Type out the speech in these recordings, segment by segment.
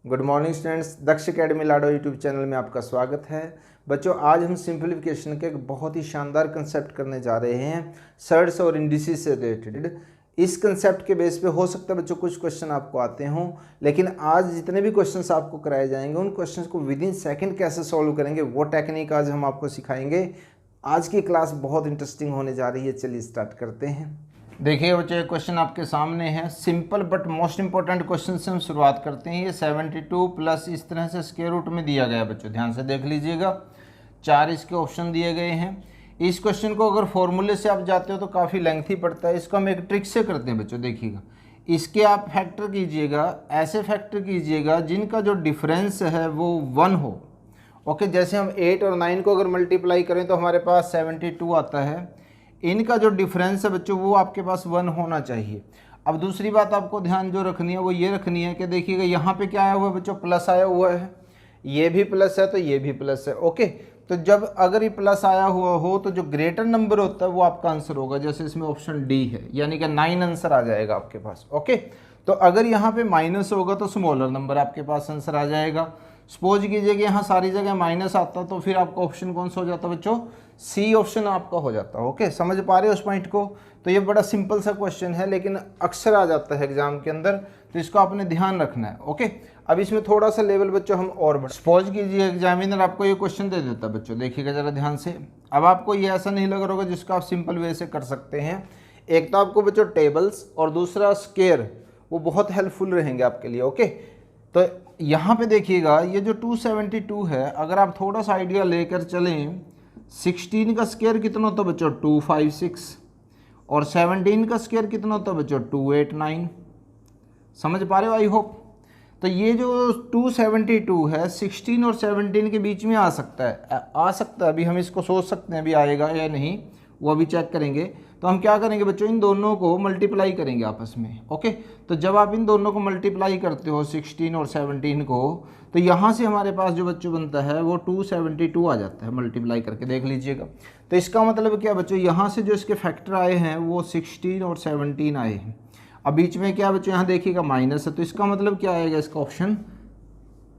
Good morning students, दक्ष academy लाडो YouTube channel में आपका स्वागत है। बच्चों, आज हम सिंप्लीफिकेशन के एक बहुत ही शानदार कंसेप्ट करने जा रहे हैं, सर्ड्स और इंडिसेस से रिलेटेड। इस कंसेप्ट के बेस पे हो सकता है बच्चों कुछ क्वेश्चन आपको आते हों, लेकिन आज जितने भी क्वेश्चंस आपको कराए जाएंगे उन क्वेश्चंस को विद इन सेकंड कैसे सॉल्व करेंगे वो टेक्निक आज हम आपको सिखाएंगे। आज की क्लास बहुत इंटरेस्टिंग होने जा रही है। चलिए स्टार्ट करते हैं। देखिए बच्चों, एक क्वेश्चन आपके सामने है, simple but most important question से हम शुरुआत करते हैं। ये 72 प्लस इस तरह से स्क्वायर रूट में दिया गया है। बच्चों ध्यान से देख लीजिएगा, 4 इसके ऑप्शन दिए गए हैं। इस क्वेश्चन को अगर फॉर्मूले से आप जाते हो तो काफ़ी लेंथी पड़ता है, इसको हम एक ट्रिक से करते हैं। बच्चों देखिएगा, इसके आप फैक्टर कीजिएगा, ऐसे फैक्टर कीजिएगा जिनका जो डिफरेंस है वो 1 हो। ओके, जैसे हम 8 और 9 को अगर मल्टीप्लाई करें तो हमारे पास 72 आता है। इनका जो डिफरेंस है बच्चों वो आपके पास 1 होना चाहिए। अब दूसरी बात आपको ध्यान जो रखनी है वो ये रखनी है कि देखिएगा यहाँ पे क्या आया हुआ है बच्चों, प्लस आया हुआ है। ये भी प्लस है तो ये भी प्लस है। ओके, तो जब अगर ये प्लस आया हुआ हो तो जो ग्रेटर नंबर होता है वो आपका आंसर होगा। जैसे इसमें ऑप्शन डी है, यानी कि 9 आंसर आ जाएगा आपके पास। ओके, तो अगर यहाँ पे माइनस होगा तो स्मॉलर नंबर आपके पास आंसर आ जाएगा। सपोज कीजिए कि यहाँ सारी जगह माइनस आता तो फिर आपका ऑप्शन कौन सा हो जाता बच्चों, सी ऑप्शन आपका हो जाता। ओके, समझ पा रहे हो उस पॉइंट को। तो ये बड़ा सिंपल सा क्वेश्चन है लेकिन अक्सर आ जाता है एग्जाम के अंदर, तो इसको आपने ध्यान रखना है। ओके, अब इसमें थोड़ा सा लेवल बच्चों हम और बढ़, सपोज कीजिए एग्जामिनर आपको ये क्वेश्चन दे देता बच्चों, देखिएगा जरा ध्यान से। अब आपको ये ऐसा नहीं लग रहा होगा जिसको आप सिंपल वे से कर सकते हैं। एक तो आपको बच्चों टेबल्स और दूसरा स्केयर, वो बहुत हेल्पफुल रहेंगे आपके लिए। ओके, तो यहाँ पे देखिएगा ये जो 272 है, अगर आप थोड़ा सा आइडिया लेकर चलें, 16 का स्क्वायर कितना होता है बच्चों, 256, और 17 का स्क्वायर कितना होता है बच्चों, 289। समझ पा रहे हो आई होप। तो ये जो 272 है 16 और 17 के बीच में आ सकता है। अभी हम इसको सोच सकते हैं अभी आएगा या नहीं, वो अभी चेक करेंगे। तो हम क्या करेंगे बच्चों, इन दोनों को मल्टीप्लाई करेंगे आपस में। ओके, तो जब आप इन दोनों को मल्टीप्लाई करते हो 16 और 17 को, तो यहाँ से हमारे पास जो बच्चों बनता है वो 272 आ जाता है मल्टीप्लाई करके, देख लीजिएगा। तो इसका मतलब क्या बच्चों, यहाँ से जो इसके फैक्टर आए हैं वो 16 और 17 आए हैं। अब बीच में क्या बच्चों, यहाँ देखिएगा माइनस है, तो इसका मतलब क्या आएगा, इसका ऑप्शन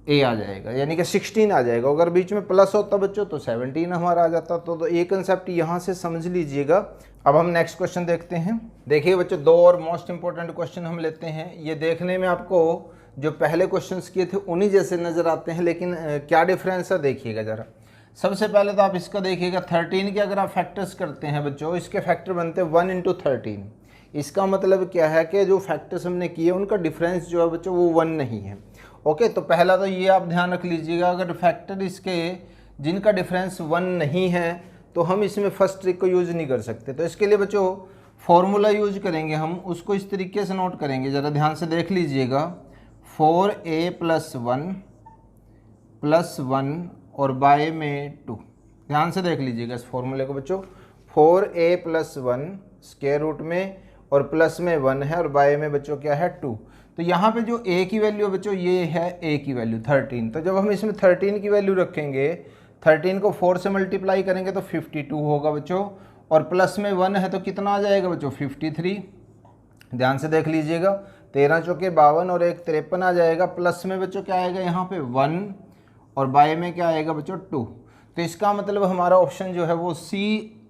ए आ जाएगा, यानी कि 16 आ जाएगा। अगर बीच में प्लस होता बच्चों तो 17 हमारा आ जाता। तो ये कंसेप्ट यहाँ से समझ लीजिएगा। अब हम नेक्स्ट क्वेश्चन देखते हैं। देखिए बच्चों, 2 और मोस्ट इंपॉर्टेंट क्वेश्चन हम लेते हैं। ये देखने में आपको जो पहले क्वेश्चंस किए थे उन्हीं जैसे नज़र आते हैं, लेकिन क्या डिफरेंस है देखिएगा ज़रा। सबसे पहले तो आप इसका देखिएगा, 13 के अगर आप फैक्टर्स करते हैं बच्चों, इसके फैक्टर बनते हैं 1 × 13। इसका मतलब क्या है कि जो फैक्टर्स हमने किए उनका डिफरेंस जो है बच्चों वो 1 नहीं है। ओके, तो पहला तो ये आप ध्यान रख लीजिएगा, अगर फैक्टर इसके जिनका डिफरेंस 1 नहीं है तो हम इसमें फर्स्ट ट्रिक को यूज़ नहीं कर सकते। तो इसके लिए बच्चों फॉर्मूला यूज करेंगे हम, उसको इस तरीके से नोट करेंगे, ज़रा ध्यान से देख लीजिएगा। 4a + 1 और बाय में 2। ध्यान से देख लीजिएगा इस फॉर्मूले को बच्चों। 4a + 1 स्क्वायर रूट में और प्लस में 1 है और बाय में बच्चों क्या है 2। तो यहाँ पे जो a की वैल्यू बच्चों ये है a की वैल्यू 13। तो जब हम इसमें 13 की वैल्यू रखेंगे, 13 को 4 से मल्टीप्लाई करेंगे तो 52 होगा बच्चों, और प्लस में 1 है तो कितना आ जाएगा बच्चों, 53। ध्यान से देख लीजिएगा, 13 चौके 52 और 1 53 आ जाएगा। प्लस में बच्चों क्या आएगा यहाँ पे 1 और बाय में क्या आएगा बच्चों 2। तो इसका मतलब हमारा ऑप्शन जो है वो सी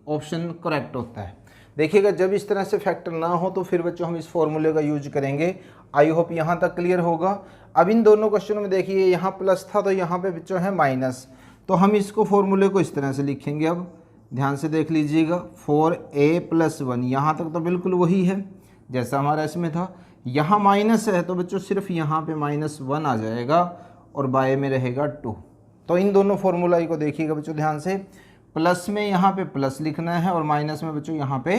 ऑप्शन करेक्ट होता है। देखिएगा, जब इस तरह से फैक्टर ना हो तो फिर बच्चों हम इस फॉर्मूले का यूज करेंगे। आई होप यहाँ तक क्लियर होगा। अब इन दोनों क्वेश्चनों में देखिए, यहाँ प्लस था तो यहाँ पे बच्चों है माइनस, तो हम इसको फॉर्मूले को इस तरह से लिखेंगे। अब ध्यान से देख लीजिएगा, 4a + 1, यहाँ तक तो बिल्कुल वही है जैसा हमारा इसमें था। यहाँ माइनस है तो बच्चों सिर्फ यहाँ पे -1 आ जाएगा और बाय में रहेगा 2। तो इन दोनों फॉर्मूला को देखिएगा बच्चों ध्यान से, प्लस में यहाँ पे प्लस लिखना है और माइनस में बच्चों यहाँ पे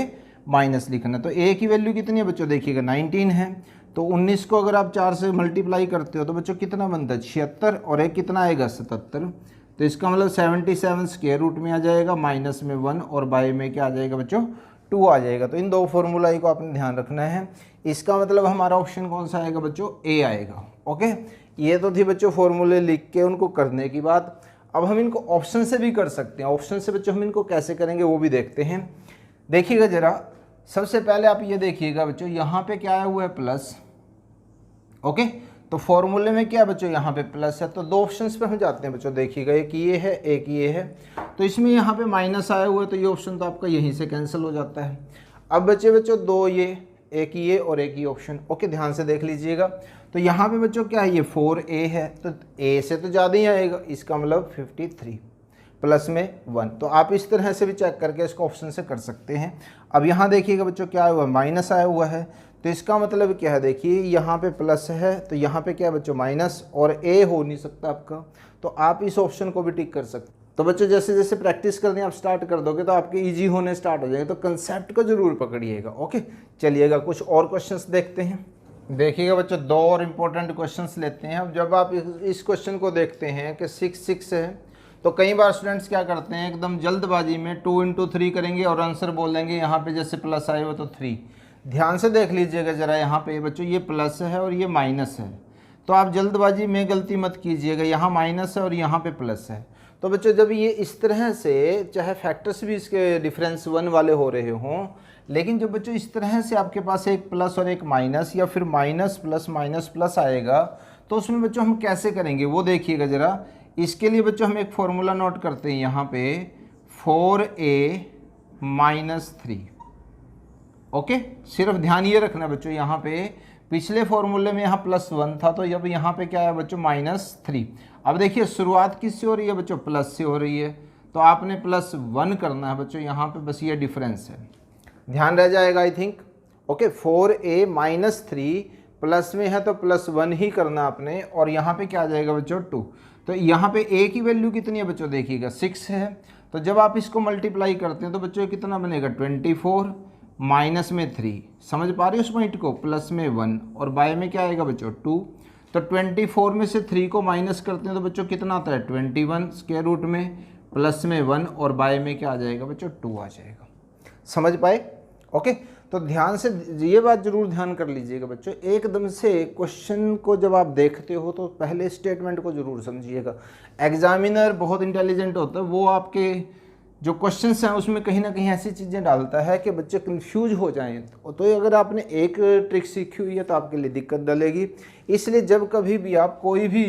माइनस लिखना है। तो a की वैल्यू कितनी है बच्चों, देखिएगा 19 है। तो 19 को अगर आप 4 से मल्टीप्लाई करते हो तो बच्चों कितना बनता है, 76, और एक कितना आएगा 77। तो इसका मतलब 77 स्क्वायर रूट में आ जाएगा, माइनस में 1 और बाय में क्या आ जाएगा बच्चों 2 आ जाएगा। तो इन 2 फॉर्मूला को आपने ध्यान रखना है। इसका मतलब हमारा ऑप्शन कौन सा आएगा बच्चों, ए आएगा। ओके, ये तो थी बच्चों फॉर्मूले लिख के उनको करने की बात। अब हम इनको ऑप्शन से भी कर सकते हैं। ऑप्शन से बच्चों हम इनको कैसे करेंगे वो भी देखते हैं। देखिएगा जरा, सबसे पहले आप ये देखिएगा बच्चों, यहाँ पे क्या आया हुआ है प्लस। ओके, तो फॉर्मूले में क्या है बच्चों, यहाँ पे प्लस है, तो दो ऑप्शंस पे हम जाते हैं बच्चों। देखिएगा एक ये है, एक ये है, तो इसमें यहाँ पे माइनस आया हुआ है, तो ये ऑप्शन तो आपका यहीं से कैंसिल हो जाता है। अब बच्चे बच्चों दो ये, एक ये और एक ये ऑप्शन। ओके, ध्यान से देख लीजिएगा। तो यहाँ पे बच्चों क्या है, ये 4a है, तो a से तो ज़्यादा ही आएगा, इसका मतलब 53 प्लस में 1। तो आप इस तरह से भी चेक करके इसको ऑप्शन से कर सकते हैं। अब यहाँ देखिएगा बच्चों क्या आया हुआ है, माइनस आया हुआ है, तो इसका मतलब क्या है, देखिए यहाँ पे प्लस है, तो यहाँ पे क्या है बच्चों माइनस, और a हो नहीं सकता आपका, तो आप इस ऑप्शन को भी टिक कर सकते। तो बच्चों जैसे जैसे प्रैक्टिस करनी आप स्टार्ट कर दोगे तो आपके इजी होने स्टार्ट हो जाएंगे। तो कंसेप्ट को जरूर पकड़िएगा। ओके, चलिएगा कुछ और क्वेश्चंस देखते हैं। देखिएगा बच्चों दो और इम्पोर्टेंट क्वेश्चंस लेते हैं। अब जब आप इस क्वेश्चन को देखते हैं कि 6 है, तो कई बार स्टूडेंट्स क्या करते हैं, एकदम जल्दबाजी में 2 into 3 करेंगे और आंसर बोल देंगे यहाँ पे जैसे प्लस आए हो तो 3। ध्यान से देख लीजिएगा ज़रा, यहाँ पे बच्चों ये प्लस है और ये माइनस है, तो आप जल्दबाजी में गलती मत कीजिएगा, यहाँ माइनस है और यहाँ पे प्लस है। तो बच्चों जब ये इस तरह से, चाहे फैक्टर्स भी इसके डिफरेंस 1 वाले हो रहे हों, लेकिन जब बच्चों इस तरह से आपके पास एक प्लस और एक माइनस, या फिर माइनस प्लस आएगा, तो उसमें बच्चों हम कैसे करेंगे वो देखिएगा ज़रा। इसके लिए बच्चों हम एक फॉर्मूला नोट करते हैं यहाँ पे, 4a - 3। ओके, सिर्फ ध्यान ये रखना बच्चों, यहाँ पे पिछले फॉर्मूले में यहाँ +1 था, तो अब यहाँ पे क्या है बच्चों -3। अब देखिए शुरुआत किससे हो रही है बच्चों, प्लस से हो रही है, तो आपने +1 करना है बच्चों यहाँ पे, बस ये डिफरेंस है, ध्यान रह जाएगा I think. Okay, 4a - 3 plus में है तो +1 ही करना आपने, और यहाँ पे क्या आ जाएगा बच्चों 2। तो यहाँ पे a की वैल्यू कितनी है बच्चों, देखिएगा 6 है, तो जब आप इसको मल्टीप्लाई करते हैं तो बच्चों ये कितना बनेगा, 24 माइनस में 3। समझ पा रहे हो उस पॉइंट को, प्लस में 1 और बाय में क्या आएगा बच्चों 2। तो 24 में से 3 को माइनस करते हैं तो बच्चों कितना आता है, 21 स्क्वायर रूट में प्लस में 1 और बाय में क्या आ जाएगा बच्चों 2 आ जाएगा। समझ पाए? ओके, तो ध्यान से ये बात जरूर ध्यान कर लीजिएगा बच्चों, एकदम से क्वेश्चन को जब आप देखते हो तो पहले स्टेटमेंट को जरूर समझिएगा। एग्जामिनर बहुत इंटेलिजेंट होता है, वो आपके जो क्वेश्चंस हैं उसमें कहीं ना कहीं ऐसी चीज़ें डालता है कि बच्चे कंफ्यूज हो जाएं। तो अगर आपने एक ट्रिक सीखी हुई है तो आपके लिए दिक्कत डलेगी। इसलिए जब कभी भी आप कोई भी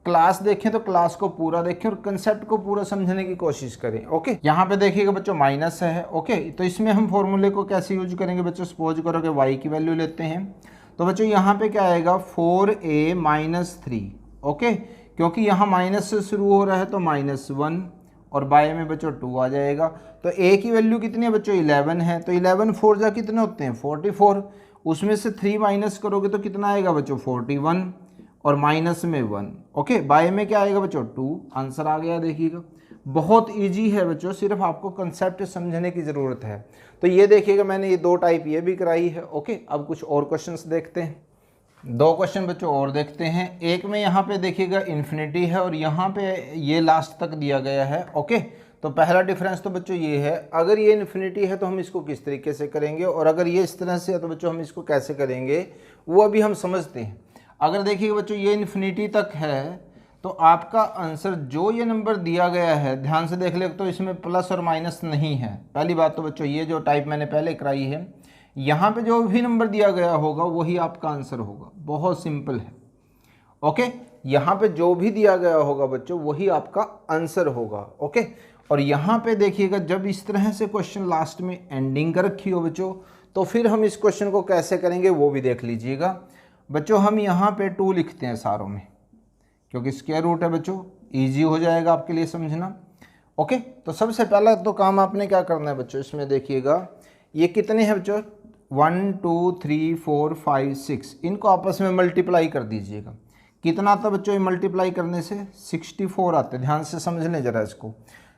क्लास देखें तो क्लास को पूरा देखें और कंसेप्ट को पूरा समझने की कोशिश करें। ओके, यहाँ पे देखिएगा बच्चों माइनस है। ओके, तो इसमें हम फॉर्मूले को कैसे यूज करेंगे बच्चों, सपोज करो कि y की वैल्यू लेते हैं, तो बच्चों यहाँ पे क्या आएगा 4a - 3। ओके, क्योंकि यहाँ माइनस से शुरू हो रहा है तो -1 और बाय में बच्चों 2 आ जाएगा। तो a की वैल्यू कितनी है बच्चों, 11 है, तो 11 4 जा कितने होते हैं 44, उसमें से 3 माइनस करोगे तो कितना आएगा बच्चों 41 और माइनस में 1। ओके, बाय में क्या आएगा बच्चों 2। आंसर आ गया, देखिएगा बहुत इजी है बच्चों, सिर्फ आपको कंसेप्ट समझने की ज़रूरत है। तो ये देखिएगा मैंने ये 2 टाइप ये भी कराई है। ओके, अब कुछ और क्वेश्चंस देखते हैं, 2 क्वेश्चन बच्चों और देखते हैं। एक में यहाँ पे देखिएगा इन्फिनिटी है और यहाँ पे ये लास्ट तक दिया गया है। ओके, तो पहला डिफरेंस तो बच्चों ये है, अगर ये इन्फिनिटी है तो हम इसको किस तरीके से करेंगे, और अगर ये इस तरह से है तो बच्चों हम इसको कैसे करेंगे वो अभी हम समझते हैं। अगर देखिए बच्चों ये इन्फिनिटी तक है तो आपका आंसर जो ये नंबर दिया गया है, ध्यान से देख ले तो इसमें प्लस और माइनस नहीं है। पहली बात तो बच्चों ये जो टाइप मैंने पहले कराई है, यहाँ पे जो भी नंबर दिया गया होगा वही आपका आंसर होगा, बहुत सिंपल है। ओके, यहाँ पे जो भी दिया गया होगा बच्चों वही आपका आंसर होगा। ओके, और यहाँ पे देखिएगा जब इस तरह से क्वेश्चन लास्ट में एंडिंग कर रखी हो बच्चों, तो फिर हम इस क्वेश्चन को कैसे करेंगे वो भी देख लीजिएगा बच्चों। हम यहाँ पे 2 लिखते हैं सारों में, क्योंकि स्क्वायर रूट है बच्चों, ईजी हो जाएगा आपके लिए समझना। ओके, तो सबसे पहला तो काम आपने क्या करना है बच्चों, इसमें देखिएगा ये कितने हैं बच्चों, 1 2 3 4 5 6, इनको आपस में मल्टीप्लाई कर दीजिएगा। कितना आता बच्चों ये मल्टीप्लाई करने से, 64 आते। ध्यान से समझ लें जरा इसको,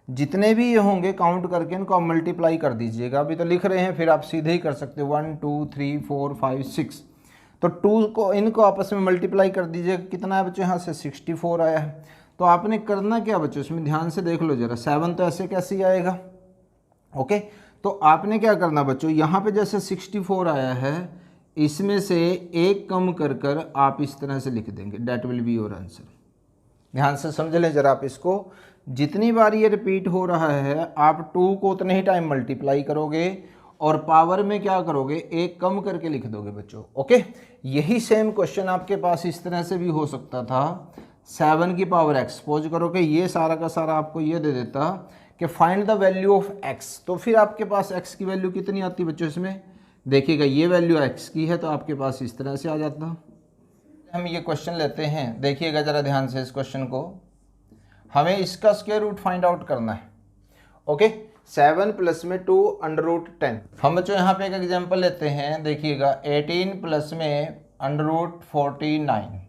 जितने भी ये होंगे काउंट करके इनको आप मल्टीप्लाई कर दीजिएगा। अभी तो लिख रहे हैं, फिर आप सीधे ही कर सकते हो 1 2 3 4 5 6, तो 2 को इनको आपस में मल्टीप्लाई कर दीजिएगा। कितना है बच्चों, यहाँ से 64 आया है। तो आपने करना क्या बच्चों, इसमें ध्यान से देख लो जरा, 7 तो ऐसे कैसे ही आएगा। ओके, तो आपने क्या करना बच्चों, यहाँ पे जैसे 64 आया है, इसमें से 1 कम कर कर आप इस तरह से लिख देंगे, that will be your answer. ध्यान से समझ लें जरा आप इसको, जितनी बार ये रिपीट हो रहा है आप 2 को उतने ही टाइम मल्टीप्लाई करोगे और पावर में क्या करोगे, एक कम करके लिख दोगे बच्चों। ओके, यही सेम क्वेश्चन आपके पास इस तरह से भी हो सकता था, 7 की पावर x। सपोज करो कि ये सारा का सारा आपको ये दे देता कि find the value of x, तो फिर आपके पास x की वैल्यू कितनी आती बच्चों इसमें, देखिएगा ये वैल्यू x की है तो आपके पास इस तरह से आ जाता। हम ये क्वेश्चन लेते हैं, देखिएगा ज़रा ध्यान से इस क्वेश्चन को, हमें इसका स्क्वायर रूट फाइंड आउट करना है। ओके, 7 प्लस में 2 अंडर रूट 10। हम बच्चों यहाँ पे एक एग्जांपल लेते हैं, देखिएगा 18 प्लस में अंडर रूट 49।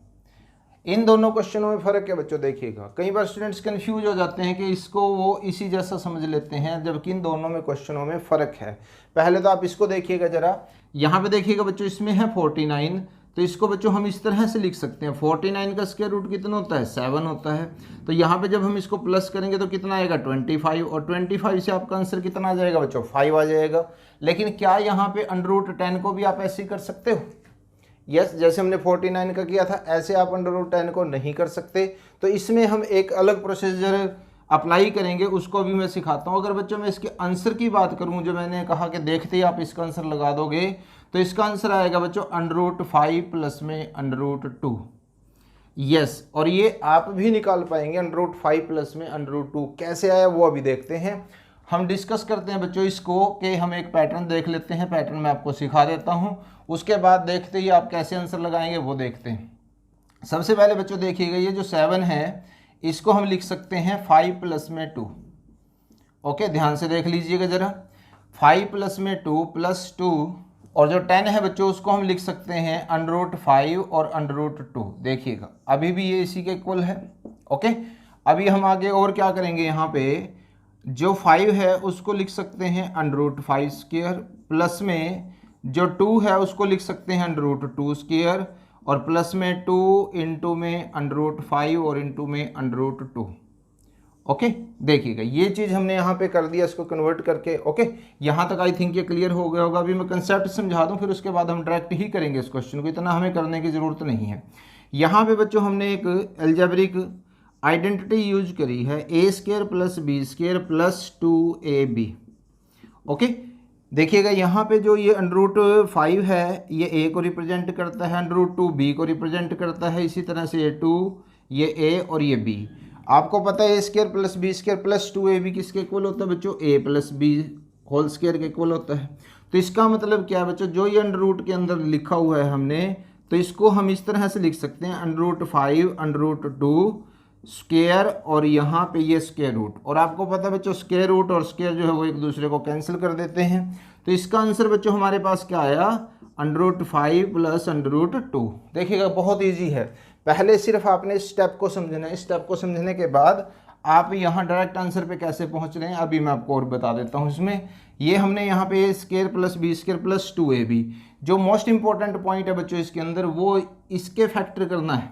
इन दोनों क्वेश्चनों में फ़र्क है बच्चों, देखिएगा कई बार स्टूडेंट्स कंफ्यूज हो जाते हैं कि इसको वो इसी जैसा समझ लेते हैं, जबकि इन दोनों में क्वेश्चनों में फ़र्क है। पहले तो आप इसको देखिएगा ज़रा, यहाँ पे देखिएगा बच्चों इसमें है 49, तो इसको बच्चों हम इस तरह से लिख सकते हैं, 49 का स्क्वायर रूट कितना होता है, 7 होता है। तो यहाँ पे जब हम इसको प्लस करेंगे तो कितना आएगा, 25, और 25 से आपका आंसर कितना आ जाएगा बच्चों, 5 आ जाएगा। लेकिन क्या यहाँ पे अंडर रूट 10 को भी आप ऐसे ही कर सकते हो? यस, जैसे हमने 49 का किया था ऐसे आप अंडर रूट 10 को नहीं कर सकते। तो इसमें हम एक अलग प्रोसीजर अप्लाई करेंगे, उसको भी मैं सिखाता हूँ। अगर बच्चों मैं इसके आंसर की बात करूँ, जो मैंने कहा कि देखते ही आप इसका आंसर लगा दोगे, तो इसका आंसर आएगा बच्चों अंडर रूट 5 प्लस में अंडर रूट 2। यस, और ये आप भी निकाल पाएंगे, अंडर रूट 5 प्लस में अंडर रूट 2 कैसे आया वो अभी देखते हैं। हम डिस्कस करते हैं बच्चों इसको कि हम एक पैटर्न देख लेते हैं, पैटर्न मैं आपको सिखा देता हूँ, उसके बाद देखते ही आप कैसे आंसर लगाएंगे वो देखते हैं। सबसे पहले बच्चों देखिएगा, ये जो 7 है इसको हम लिख सकते हैं 5 प्लस में 2। ओके, ध्यान से देख लीजिएगा ज़रा, 5 प्लस में 2 प्लस 2, और जो 10 है बच्चों उसको हम लिख सकते हैं अंडर रूट 5 और अंडर रूट 2। देखिएगा अभी भी ये इसी के इक्वल है। ओके, अभी हम आगे और क्या करेंगे, यहाँ पे जो 5 है उसको लिख सकते हैं अंडर रूट 5 स्क्वायर, प्लस में जो 2 है उसको लिख सकते हैं अंडर रूट 2 स्क्वायर, और प्लस में 2 इंटू में अंडर रूट 5 और इंटू में अंडर रूट 2। ओके, देखिएगा ये चीज़ हमने यहाँ पे कर दिया इसको कन्वर्ट करके। ओके, यहाँ तक आई थिंक ये क्लियर हो गया होगा। अभी मैं कंसेप्ट समझा दूँ, फिर उसके बाद हम डायरेक्ट ही करेंगे इस क्वेश्चन को, इतना हमें करने की ज़रूरत नहीं है। यहाँ पे बच्चों हमने एक एल्जेब्रिक आइडेंटिटी यूज करी है, a square plus b square plus 2ab। Okay, देखिएगा यहाँ पे जो ये अंडर रूट 5 है ये ए को रिप्रेजेंट करता है, अंडर रूट 2 बी को रिप्रेजेंट करता है, इसी तरह से ये 2 ये ए और ये बी। आपको पता है a square plus b square plus 2ab किसके इक्वल होता है बच्चों, a plus B whole square के इक्वल होता है। तो इसका मतलब क्या है बच्चों, जो ये अंडर रूट के अंदर लिखा हुआ है हमने, तो इसको हम इस तरह से लिख सकते हैं under root 5 under root 2 square, और यहाँ पे ये स्क्वायर रूट। और आपको पता है बच्चों स्क्वायर रूट और स्क्वायर जो है वो एक दूसरे को कैंसिल कर देते हैं। तो इसका आंसर बच्चों हमारे पास क्या आया, under root 5 plus under root 2। देखिएगा बहुत ईजी है, पहले सिर्फ आपने इस स्टेप को समझना है। इस स्टेप को समझने के बाद आप यहाँ डायरेक्ट आंसर पे कैसे पहुँच रहे हैं अभी मैं आपको और बता देता हूँ। इसमें ये हमने यहाँ पे a square plus b square plus 2ab, जो मोस्ट इंपॉर्टेंट पॉइंट है बच्चों इसके अंदर, वो इसके फैक्टर करना है।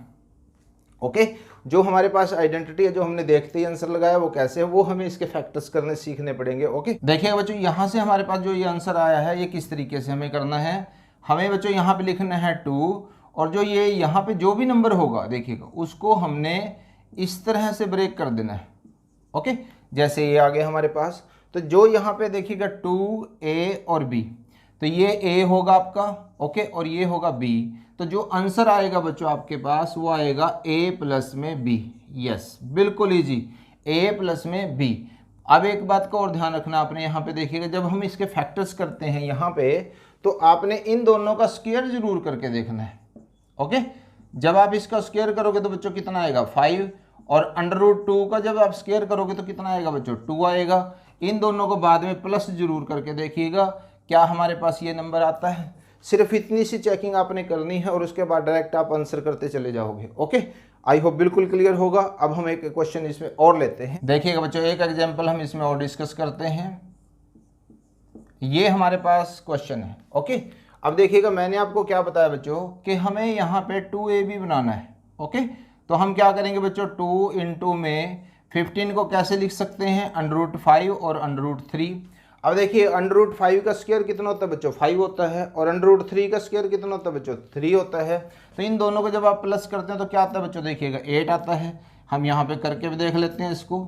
ओके, जो हमारे पास आइडेंटिटी है, जो हमने देखते ही आंसर लगाया वो कैसे है, वो हमें इसके फैक्टर्स करने सीखने पड़ेंगे। ओके, देखिए बच्चों यहाँ से हमारे पास जो ये आंसर आया है ये किस तरीके से हमें करना है। हमें बच्चों यहाँ पे लिखना है 2, और जो ये यहाँ पे जो भी नंबर होगा देखिएगा उसको हमने इस तरह से ब्रेक कर देना है। ओके, जैसे ये आ गया हमारे पास, तो जो यहाँ पे देखिएगा 2a और b, तो ये a होगा आपका, ओके, और ये होगा b। तो जो आंसर आएगा बच्चों आपके पास वो आएगा a प्लस में b। यस, बिल्कुल इजी, a प्लस में b। अब एक बात का और ध्यान रखना आपने, यहाँ पे देखिएगा जब हम इसके फैक्टर्स करते हैं यहाँ पे, तो आपने इन दोनों का स्क्वायर जरूर करके देखना है। ओके, जब आप इसका स्क्वायर करोगे तो बच्चों कितना आएगा 5, और अंडर रूट 2 का जब आप स्क्वायर करोगे तो कितना आएगा बच्चों 2 आएगा। इन दोनों को बाद में प्लस जरूर करके देखिएगा क्या हमारे पास ये नंबर आता है। सिर्फ इतनी सी चेकिंग आपने करनी है और उसके बाद डायरेक्ट आप आंसर करते चले जाओगे। ओके, आई होप बिल्कुल क्लियर होगा। अब हम एक क्वेश्चन इसमें और लेते हैं। देखिएगा बच्चों एक एग्जाम्पल हम इसमें और डिस्कस करते हैं। ये हमारे पास क्वेश्चन है। ओके, अब देखिएगा मैंने आपको क्या बताया बच्चों कि हमें यहाँ पे 2ab बनाना है। ओके, तो हम क्या करेंगे बच्चों, 2 इंटू में 15 को कैसे लिख सकते हैं, अंडर रूट 5 और अंडर रूट 3। अब देखिए अंडर रूट 5 का स्क्वायर कितना होता है बच्चों 5 होता है, और अंडर रूट 3 का स्क्वायर कितना होता है बच्चों 3 होता है। तो इन दोनों को जब आप प्लस करते हैं तो क्या आता है बच्चों, देखिएगा 8 आता है। हम यहाँ पे करके भी देख लेते हैं इसको।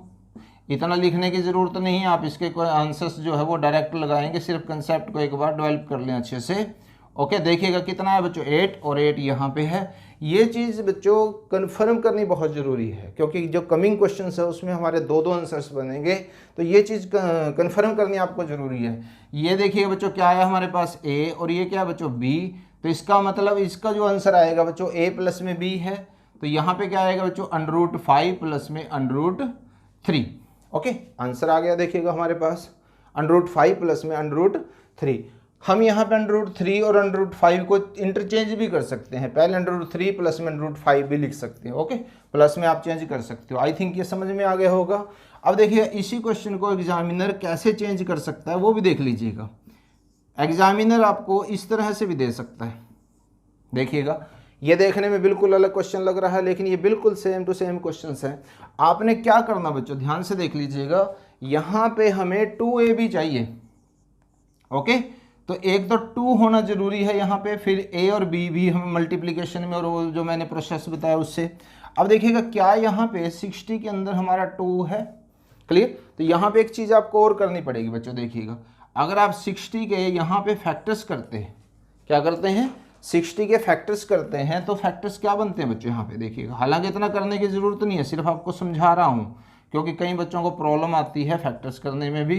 इतना लिखने की ज़रूरत नहीं है, आप इसके कोई आंसर्स जो है वो डायरेक्ट लगाएंगे, सिर्फ कंसेप्ट को एक बार डेवलप कर लें अच्छे से। ओके, देखिएगा कितना है बच्चों 8 और 8 यहाँ पे है। ये चीज़ बच्चों कंफर्म करनी बहुत ज़रूरी है, क्योंकि जो कमिंग क्वेश्चन है उसमें हमारे दो आंसर्स बनेंगे, तो ये चीज़ कंफर्म करनी आपको ज़रूरी है। ये देखिए बच्चों क्या है हमारे पास a और ये क्या है बच्चों b, तो इसका मतलब इसका जो आंसर आएगा बच्चों a प्लस में b है, तो यहाँ पे क्या आएगा बच्चों √5 प्लस में √3। ओके, आंसर आ गया देखिएगा हमारे पास √5 प्लस में √3। हम यहाँ पे √3 और √5 को इंटरचेंज भी कर सकते हैं, पहले √3 प्लस में √5 भी लिख सकते हैं। ओके, प्लस में आप चेंज कर सकते हो। आई थिंक ये समझ में आ गया होगा। अब देखिए इसी क्वेश्चन को एग्जामिनर कैसे चेंज कर सकता है वो भी देख लीजिएगा। एग्जामिनर आपको इस तरह से भी दे सकता है, देखिएगा ये देखने में बिल्कुल अलग क्वेश्चन लग रहा है, लेकिन ये बिल्कुल सेम टू सेम क्वेश्चंस हैं। आपने क्या करना बच्चों, ध्यान से देख लीजिएगा, यहाँ पे हमें 2ab चाहिए। ओके, तो एक तो 2 होना जरूरी है यहाँ पे, फिर a और b भी हम मल्टीप्लिकेशन में और वो जो मैंने प्रोसेस बताया उससे। अब देखिएगा क्या यहाँ पे 60 के अंदर हमारा 2 है, क्लियर। तो यहाँ पे एक चीज़ आपको और करनी पड़ेगी बच्चों, देखिएगा अगर आप 60 के यहाँ पे फैक्टर्स करते हैं, क्या करते हैं 60 के फैक्टर्स करते हैं, तो फैक्टर्स क्या बनते हैं बच्चों यहाँ पे देखिएगा। हालांकि इतना करने की ज़रूरत नहीं है, सिर्फ आपको समझा रहा हूँ, क्योंकि कई बच्चों को प्रॉब्लम आती है फैक्टर्स करने में भी।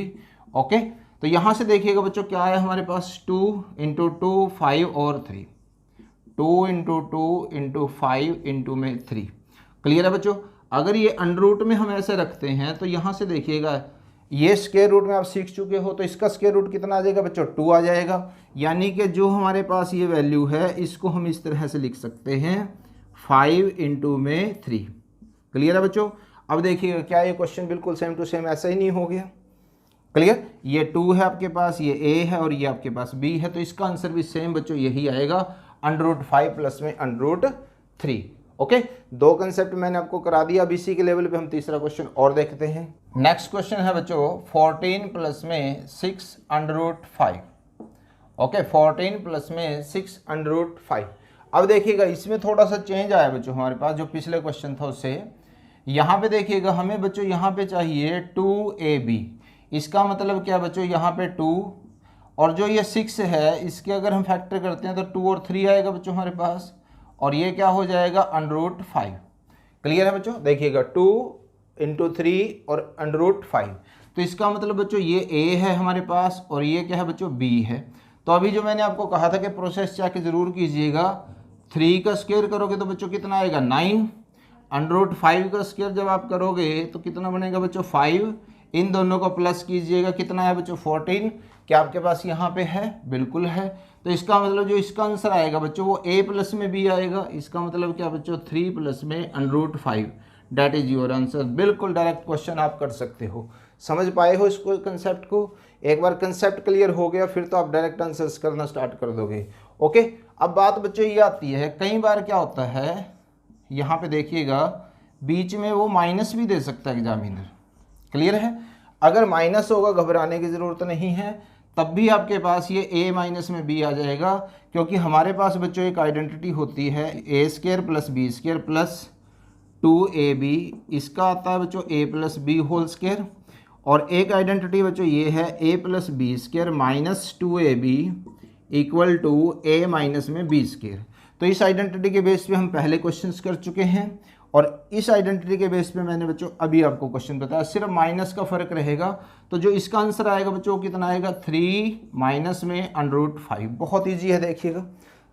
ओके, तो यहाँ से देखिएगा बच्चों क्या है हमारे पास 2 × 2 5 और 3, 2 × 2 × 5 × में 3। क्लियर है बच्चों। अगर ये अंडर रूट में हम ऐसे रखते हैं तो यहाँ से देखिएगा ये स्क्वायर रूट में आप सीख चुके हो, तो इसका स्क्वायर रूट कितना आ जाएगा बच्चों 2 आ जाएगा। यानी कि जो हमारे पास ये वैल्यू है इसको हम इस तरह से लिख सकते हैं 5 × में 3। क्लियर है बच्चों। अब देखिएगा क्या ये क्वेश्चन बिल्कुल सेम टू सेम ऐसा ही नहीं हो गया। क्लियर, ये 2 है आपके पास, ये a है और ये आपके पास b है, तो इसका आंसर भी सेम बच्चों यही आएगा √5 प्लस में √3। ओके, 2 कंसेप्ट मैंने आपको करा दिया। अब इसी के लेवल पे हम तीसरा क्वेश्चन और देखते हैं। नेक्स्ट क्वेश्चन है बच्चों 14 प्लस में 6 √5। ओके, 14 प्लस में 6 √5। अब देखिएगा इसमें थोड़ा सा चेंज आया बच्चों हमारे पास, जो पिछले क्वेश्चन था उससे। यहाँ पे देखिएगा हमें बच्चों यहाँ पे चाहिए 2ab। इसका मतलब क्या बच्चों, यहाँ पे 2 और जो ये 6 है इसके अगर हम फैक्टर करते हैं तो 2 और 3 आएगा बच्चों हमारे पास, और ये क्या हो जाएगा √5। क्लियर है बच्चों, देखिएगा 2 × 3 और √5। तो इसका मतलब बच्चों ये a है हमारे पास और ये क्या है बच्चों b है। तो अभी जो मैंने आपको कहा था कि प्रोसेस चेक जरूर कीजिएगा, 3 का स्क्वायर करोगे तो बच्चों कितना आएगा 9, √5 का स्क्वायर जब आप करोगे तो कितना बनेगा बच्चों 5, इन दोनों को प्लस कीजिएगा, कितना है बच्चों 14। क्या आपके पास यहाँ पे है, बिल्कुल है। तो इसका मतलब जो इसका आंसर आएगा बच्चों वो a प्लस में b आएगा। इसका मतलब क्या बच्चों 3 प्लस में √5, डैट इज योर आंसर। बिल्कुल डायरेक्ट क्वेश्चन आप कर सकते हो। समझ पाए हो इसको, कंसेप्ट को। एक बार कंसेप्ट क्लियर हो गया फिर तो आप डायरेक्ट आंसर्स करना स्टार्ट कर दोगे। ओके, अब बात बच्चों ये आती है, कई बार क्या होता है यहाँ पे देखिएगा बीच में वो माइनस भी दे सकता है एग्जामिनर। क्लियर है, अगर माइनस होगा घबराने की ज़रूरत नहीं है, तब भी आपके पास ये a माइनस में b आ जाएगा, क्योंकि हमारे पास बच्चों एक आइडेंटिटी होती है a² plus b² plus 2ab। इसका आता है बच्चों a plus b whole square, और एक आइडेंटिटी बच्चों ये है a plus b² minus 2ab equal to a minus में b²। तो इस आइडेंटिटी के बेस पे हम पहले क्वेश्चंस कर चुके हैं, और इस आइडेंटिटी के बेस पे मैंने बच्चों अभी आपको क्वेश्चन बताया, सिर्फ माइनस का फर्क रहेगा। तो जो इसका आंसर आएगा बच्चों कितना आएगा 3 माइनस में √5। बहुत इजी है, देखिएगा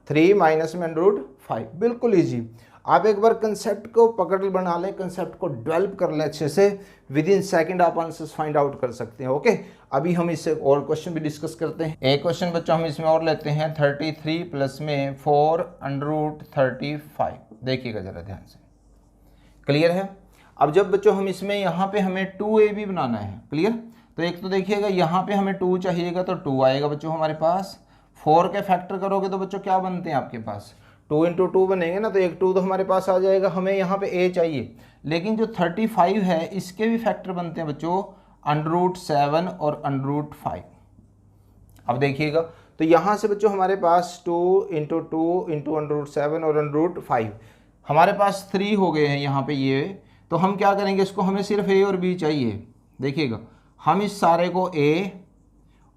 3 माइनस में √5, बिल्कुल इजी। आप एक बार कंसेप्ट को पकड़ बना लें, कंसेप्ट को डेवलप कर लें अच्छे से, विद इन सेकेंड आप आंसर्स फाइंड आउट कर सकते हैं। ओके, अभी हम इससे और क्वेश्चन भी डिस्कस करते हैं। एक क्वेश्चन बच्चों हम इसमें और लेते हैं 33 प्लस में 4 √35। देखिएगा जरा ध्यान से। क्लियर है, अब जब बच्चों हम इसमें यहाँ पे हमें 2ab बनाना है। क्लियर, तो एक तो देखिएगा यहाँ पे हमें 2 चाहिएगा तो 2 आएगा बच्चों हमारे पास। 4 के फैक्टर करोगे तो बच्चों क्या बनते हैं आपके पास 2 × 2 बनेंगे ना, तो एक 2 तो हमारे पास आ जाएगा। हमें यहाँ पे a चाहिए, लेकिन जो 35 है इसके भी फैक्टर बनते हैं बच्चों √7 और √5। अब देखिएगा तो यहाँ से बच्चों हमारे पास 2 × 2 × √7 और √5 हमारे पास 3 हो गए हैं यहाँ पे ये। तो हम क्या करेंगे, इसको हमें सिर्फ a और b चाहिए। देखिएगा हम इस सारे को a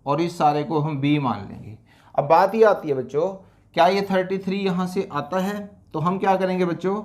और इस सारे को हम b मान लेंगे। अब बात ये आती है बच्चों, क्या ये 33 यहाँ से आता है? तो हम क्या करेंगे बच्चों,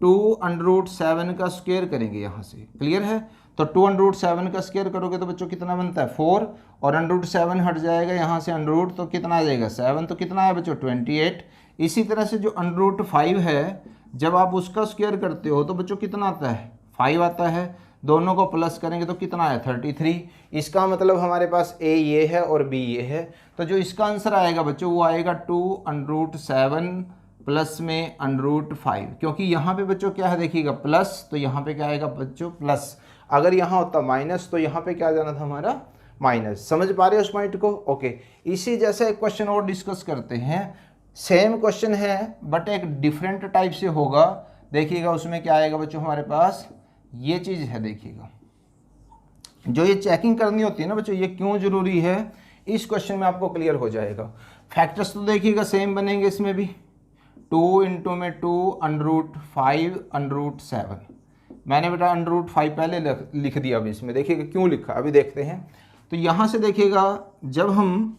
2√7 का स्क्वायर करेंगे यहाँ से। क्लियर है? तो 2√7 का स्क्वायर करोगे तो बच्चों कितना बनता है 4, और √7 हट जाएगा यहाँ से √, तो कितना आ जाएगा 7, तो कितना है बच्चों 28। इसी तरह से जो √5 है, जब आप उसका स्क्वायर करते हो तो बच्चों कितना आता है 5 आता है। दोनों को प्लस करेंगे तो कितना है 33। इसका मतलब हमारे पास a ये है और b ये है। तो जो इसका आंसर आएगा बच्चों वो आएगा 2√7 प्लस में √5, क्योंकि यहाँ पे बच्चों क्या है देखिएगा प्लस, तो यहाँ पे क्या आएगा बच्चों प्लस। अगर यहाँ होता माइनस तो यहाँ पे क्या जाना था हमारा माइनस। समझ पा रहे हो उस पॉइंट को? ओके, इसी जैसा एक क्वेश्चन और डिस्कस करते हैं। सेम क्वेश्चन है बट एक डिफरेंट टाइप से होगा। देखिएगा उसमें क्या आएगा बच्चों, हमारे पास ये चीज़ है। देखिएगा जो ये चेकिंग करनी होती है ना बच्चों, ये क्यों जरूरी है, इस क्वेश्चन में आपको क्लियर हो जाएगा। फैक्टर्स तो देखिएगा सेम बनेंगे इसमें भी, 2 इंटू में 2 √5 √7। मैंने बेटा √5 पहले लिख दिया। अभी इसमें देखिएगा क्यों लिखा, अभी देखते हैं। तो यहाँ से देखिएगा जब हम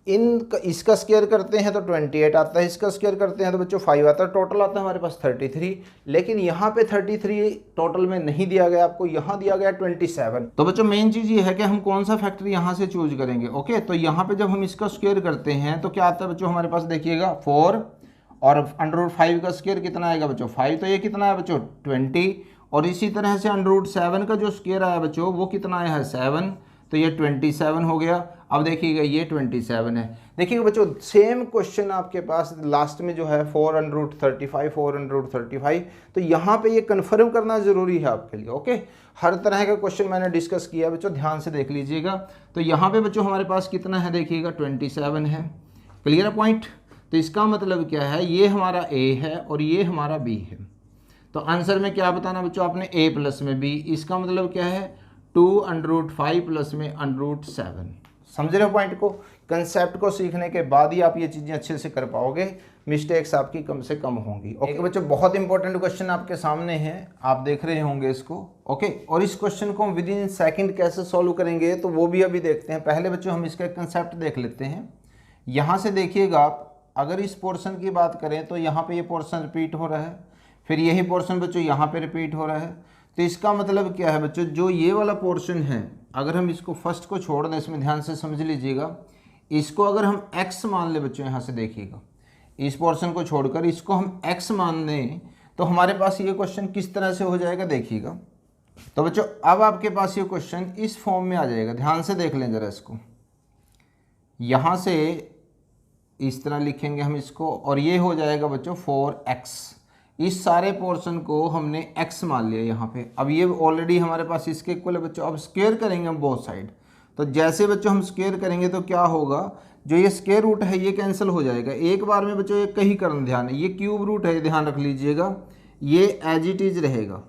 इसका स्क्वायर करते हैं तो 28 आता है, इसका स्क्वायर करते हैं तो बच्चों 5 आता है, टोटल आता है हमारे पास 33। लेकिन यहाँ पे 33 टोटल में नहीं दिया गया आपको, यहाँ दिया गया 27। तो बच्चों मेन चीज़ ये है कि हम कौन सा फैक्टर यहाँ से चूज करेंगे। ओके, तो यहाँ पे जब हम इसका स्क्वायर करते हैं तो क्या आता है बच्चों हमारे पास, देखिएगा 4, और √5 का स्क्वायर कितना आएगा बच्चों 5, तो ये कितना है बच्चों 20। और इसी तरह से √7 का जो स्क्वायर आया बच्चों वो कितना आया है 7, तो ये 27 हो गया। अब देखिएगा ये 27 है। देखिएगा बच्चों सेम क्वेश्चन आपके पास लास्ट में जो है 4√35 4√35, तो यहाँ पे ये कंफर्म करना ज़रूरी है आपके लिए। ओके, हर तरह का क्वेश्चन मैंने डिस्कस किया बच्चों, ध्यान से देख लीजिएगा। तो यहाँ पे बच्चों हमारे पास कितना है, देखिएगा 27 है। Clear point? तो इसका मतलब क्या है, ये हमारा a है और ये हमारा b है। तो आंसर में क्या बताना बच्चों आपने, a प्लस में b। इसका मतलब क्या है 2√5 प्लस में √7। समझ रहे हो पॉइंट को? कंसेप्ट को सीखने के बाद ही आप ये चीज़ें अच्छे से कर पाओगे, मिस्टेक्स आपकी कम से कम होंगी। ओके बच्चों, बहुत इंपॉर्टेंट क्वेश्चन आपके सामने है, आप देख रहे होंगे इसको। ओके, और इस क्वेश्चन को हम विद इन सेकेंड कैसे सॉल्व करेंगे तो वो भी अभी देखते हैं। पहले बच्चों हम इसका कंसेप्ट देख लेते हैं। यहाँ से देखिएगा आप, अगर इस पोर्शन की बात करें तो यहाँ पे ये पोर्शन रिपीट हो रहा है, फिर यही पोर्शन बच्चों यहाँ पे रिपीट हो रहा है। तो इसका मतलब क्या है बच्चों, जो ये वाला पोर्शन है, अगर हम इसको फर्स्ट को छोड़ दें, इसमें ध्यान से समझ लीजिएगा, इसको अगर हम x मान ले बच्चों, यहाँ से देखिएगा इस पोर्शन को छोड़कर इसको हम x मान लें तो हमारे पास ये क्वेश्चन किस तरह से हो जाएगा देखिएगा। तो बच्चों अब आपके पास ये क्वेश्चन इस फॉर्म में आ जाएगा। ध्यान से देख लें ज़रा इसको, यहाँ से इस तरह लिखेंगे हम इसको, और ये हो जाएगा बच्चों 4x। इस सारे पोर्शन को हमने x मान लिया यहाँ पे। अब ये ऑलरेडी हमारे पास इसके इक्वल है बच्चों। अब स्क्वायर करेंगे हम बोथ साइड, तो जैसे बच्चों हम स्क्वायर करेंगे तो क्या होगा, जो ये स्क्वायर रूट है ये कैंसिल हो जाएगा एक बार में बच्चों। ये कहीं करना ध्यान है, ये क्यूब रूट है, ये ध्यान रख लीजिएगा, ये एज इट इज रहेगा।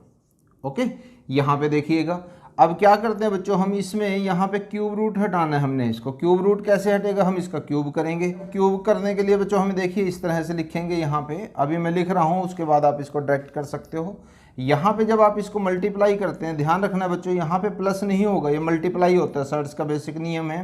ओके, यहाँ पे देखिएगा। अब क्या करते हैं बच्चों, हम इसमें यहाँ पे क्यूब रूट हटाना है हमने। इसको क्यूब रूट कैसे हटेगा, हम इसका क्यूब करेंगे। क्यूब करने के लिए बच्चों हमें देखिए इस तरह से लिखेंगे यहाँ पे, अभी मैं लिख रहा हूँ, उसके बाद आप इसको डायरेक्ट कर सकते हो। यहाँ पे जब आप इसको मल्टीप्लाई करते हैं, ध्यान रखना बच्चों, यहाँ पे प्लस नहीं होगा, ये मल्टीप्लाई होता है, सर्ट्स का बेसिक नियम है।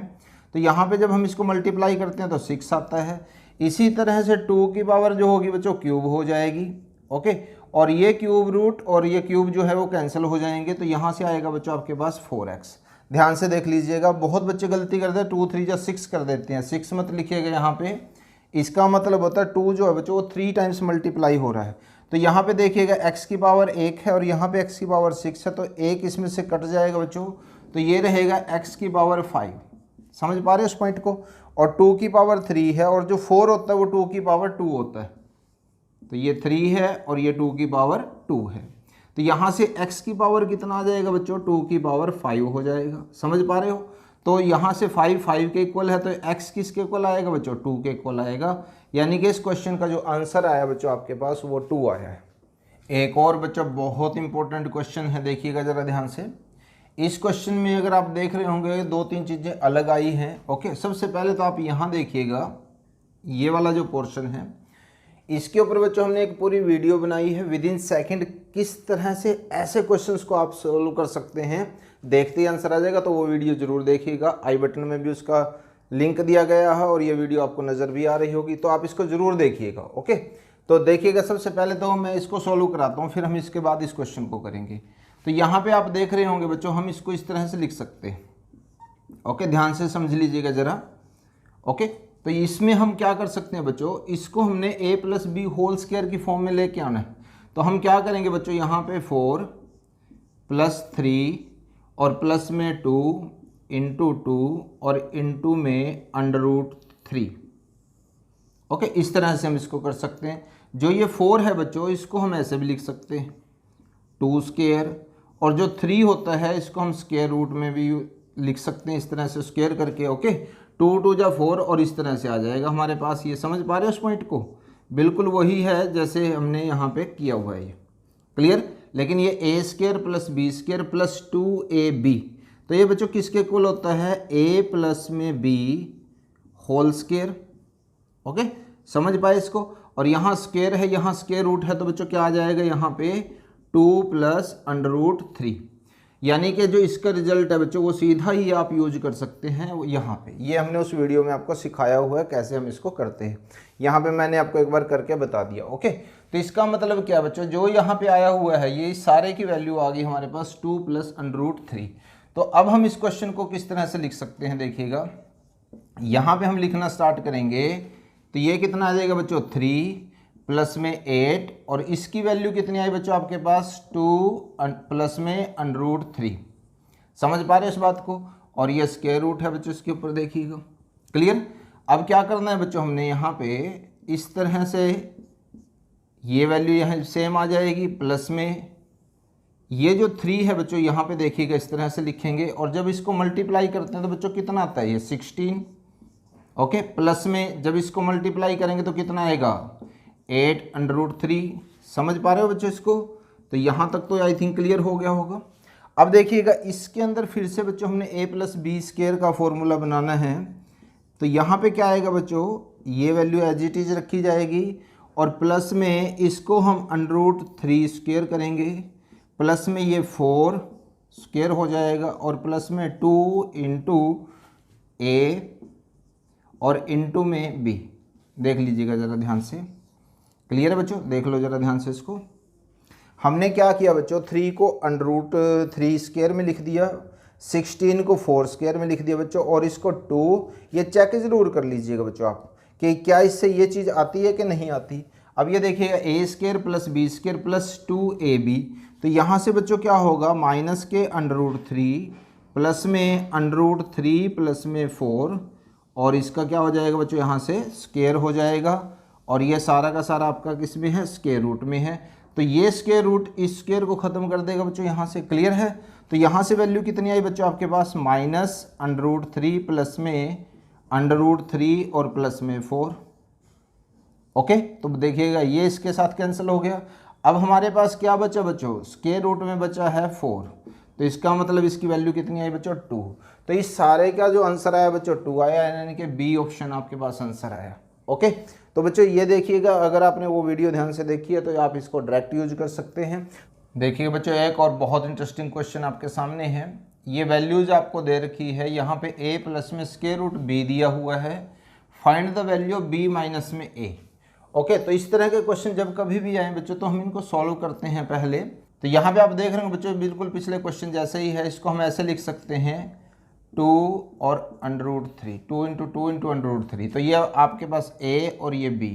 तो यहाँ पे जब हम इसको मल्टीप्लाई करते हैं तो 6 आता है। इसी तरह से 2 की पावर जो होगी बच्चों क्यूब हो जाएगी। ओके, और ये क्यूब रूट और ये क्यूब जो है वो कैंसिल हो जाएंगे, तो यहाँ से आएगा बच्चों आपके पास 4x। ध्यान से देख लीजिएगा, बहुत बच्चे गलती करते हैं 2 3 6 कर देते हैं। 6 मत लिखिएगा यहाँ पे, इसका मतलब होता है 2 जो है बच्चों वो 3 टाइम्स मल्टीप्लाई हो रहा है। तो यहाँ पे देखिएगा x की पावर 1 है और यहाँ पे x की पावर 6 है, तो 1 इसमें से कट जाएगा बच्चों, तो ये रहेगा x की पावर 5। समझ पा रहे हो उस पॉइंट को? और 2 की पावर 3 है, और जो 4 होता है वो 2 की पावर 2 होता है। तो ये 3 है और ये 2 की पावर 2 है। तो यहाँ से x की पावर कितना आ जाएगा बच्चों, 2 की पावर 5 हो जाएगा। समझ पा रहे हो? तो यहाँ से 5 के इक्वल है, तो x किसके इक्वल आएगा बच्चों, 2 के इक्वल आएगा। यानी कि इस क्वेश्चन का जो आंसर आया बच्चों आपके पास वो 2 आया है। एक और बच्चों बहुत इंपॉर्टेंट क्वेश्चन है, देखिएगा ज़रा ध्यान से। इस क्वेश्चन में अगर आप देख रहे होंगे 2-3 चीज़ें अलग आई हैं। ओके, सबसे पहले तो आप यहाँ देखिएगा, ये वाला जो पोर्शन है, इसके ऊपर बच्चों हमने एक पूरी वीडियो बनाई है विद इन सेकेंड, किस तरह से ऐसे क्वेश्चंस को आप सोल्व कर सकते हैं, देखते ही आंसर आ जाएगा। तो वो वीडियो जरूर देखिएगा, आई बटन में भी उसका लिंक दिया गया है और ये वीडियो आपको नज़र भी आ रही होगी, तो आप इसको ज़रूर देखिएगा। ओके, तो देखिएगा, सबसे पहले तो मैं इसको सोल्व कराता हूँ, फिर हम इसके बाद इस क्वेश्चन को करेंगे। तो यहाँ पे आप देख रहे होंगे बच्चों, हम इसको इस तरह से लिख सकते हैं। ओके, ध्यान से समझ लीजिएगा ज़रा। ओके, तो इसमें हम क्या कर सकते हैं बच्चों, इसको हमने a + b होल स्क्वायर की फॉर्म में लेके आना है। तो हम क्या करेंगे बच्चों, यहाँ पे 4 + 3 और प्लस में 2 × 2 और इंटू में √3। ओके, इस तरह से हम इसको कर सकते हैं। जो ये 4 है बच्चों, इसको हम ऐसे भी लिख सकते हैं 2², और जो 3 होता है इसको हम स्क्वायर रूट में भी लिख सकते हैं, इस तरह से स्क्वायर करके। ओके, 2 × 2 = 4 और इस तरह से आ जाएगा हमारे पास। ये समझ पा रहे हो उस पॉइंट को? बिल्कुल वही है जैसे हमने यहाँ पे किया हुआ है, ये क्लियर। लेकिन ये a² + b² + 2ab, तो ये बच्चों किसके इक्वल होता है, a + b whole square. Okay, समझ पाए इसको। और यहाँ स्क्वायर है, यहाँ स्क्वायर रूट है, तो बच्चों क्या आ जाएगा यहाँ पे 2 + √3। यानी कि जो इसका रिजल्ट है बच्चों, वो सीधा ही आप यूज कर सकते हैं वो यहाँ पे। ये हमने उस वीडियो में आपको सिखाया हुआ है कैसे हम इसको करते हैं, यहाँ पे मैंने आपको एक बार करके बता दिया। ओके, तो इसका मतलब क्या बच्चों, जो यहाँ पे आया हुआ है ये सारे की वैल्यू आ गई हमारे पास 2 + √3। तो अब हम इस क्वेश्चन को किस तरह से लिख सकते हैं, देखिएगा। यहाँ पे हम लिखना स्टार्ट करेंगे तो ये कितना आ जाएगा बच्चों, 3 प्लस में 8, और इसकी वैल्यू कितनी आई बच्चों आपके पास, 2 प्लस में √3। समझ पा रहे हो इस बात को? और ये स्क्वायर रूट है बच्चों इसके ऊपर, देखिएगा, क्लियर। अब क्या करना है बच्चों, हमने यहाँ पे इस तरह से ये वैल्यू यहाँ सेम आ जाएगी, प्लस में ये जो 3 है बच्चों यहाँ पे देखिएगा इस तरह से लिखेंगे, और जब इसको मल्टीप्लाई करते हैं तो बच्चों कितना आता है, ये 16। ओके, प्लस में जब इसको मल्टीप्लाई करेंगे तो कितना आएगा, 8 √3। समझ पा रहे हो बच्चों इसको? तो यहाँ तक तो आई थिंक क्लियर हो गया होगा। अब देखिएगा इसके अंदर फिर से बच्चों हमने a + b² का फॉर्मूला बनाना है। तो यहाँ पे क्या आएगा बच्चों, ये वैल्यू एज इट इज रखी जाएगी, और प्लस में इसको हम √3² करेंगे, प्लस में ये 4² हो जाएगा, और प्लस में 2 × a और इंटू में b। देख लीजिएगा ज़रा ध्यान से, क्लियर है बच्चों? देख लो ज़रा ध्यान से इसको। हमने क्या किया बच्चों, 3 को √3² में लिख दिया, 16 को 4² में लिख दिया बच्चों, और इसको 2, ये चेक ज़रूर कर लीजिएगा बच्चों आप कि क्या इससे ये चीज़ आती है कि नहीं आती। अब ये देखिएगा a² + b² + 2ab, तो यहाँ से बच्चों क्या होगा, माइनस के √3 प्लस में √3 प्लस में 4, और इसका क्या हो जाएगा बच्चों, यहाँ से स्क्वायर हो जाएगा, और ये सारा का सारा आपका किस में है, स्क्वायर रूट में है। तो ये स्क्वायर रूट इस स्क्वायर को ख़त्म कर देगा बच्चों यहाँ से, क्लियर है। तो यहाँ से वैल्यू कितनी आई बच्चों आपके पास, -√3 प्लस में √3 और प्लस में 4। ओके, तो देखिएगा ये इसके साथ कैंसिल हो गया। अब हमारे पास क्या बचा बच्चों, स्क्वायर रूट में बचा है 4, तो इसका मतलब इसकी वैल्यू कितनी आई बच्चों, 2। तो इस सारे का जो आंसर आया बच्चों 2 आया, यानी कि बी ऑप्शन आपके पास आंसर आया। ओके, तो बच्चों ये देखिएगा, अगर आपने वो वीडियो ध्यान से देखी है तो आप इसको डायरेक्ट यूज कर सकते हैं। देखिए बच्चों, एक और बहुत इंटरेस्टिंग क्वेश्चन आपके सामने है। ये वैल्यूज आपको दे रखी है, यहाँ पे a प्लस में स्क्वायर रूट b दिया हुआ है, find the value of b minus में a। ओके, तो इस तरह के क्वेश्चन जब कभी भी आए बच्चों तो हम इनको सॉल्व करते हैं पहले। तो यहाँ पे आप देख रहे हैं बच्चों, बिल्कुल पिछले क्वेश्चन जैसे ही है। इसको हम ऐसे लिख सकते हैं 2 और √3, 2 × 2 × √3। तो ये आपके पास a और ये b,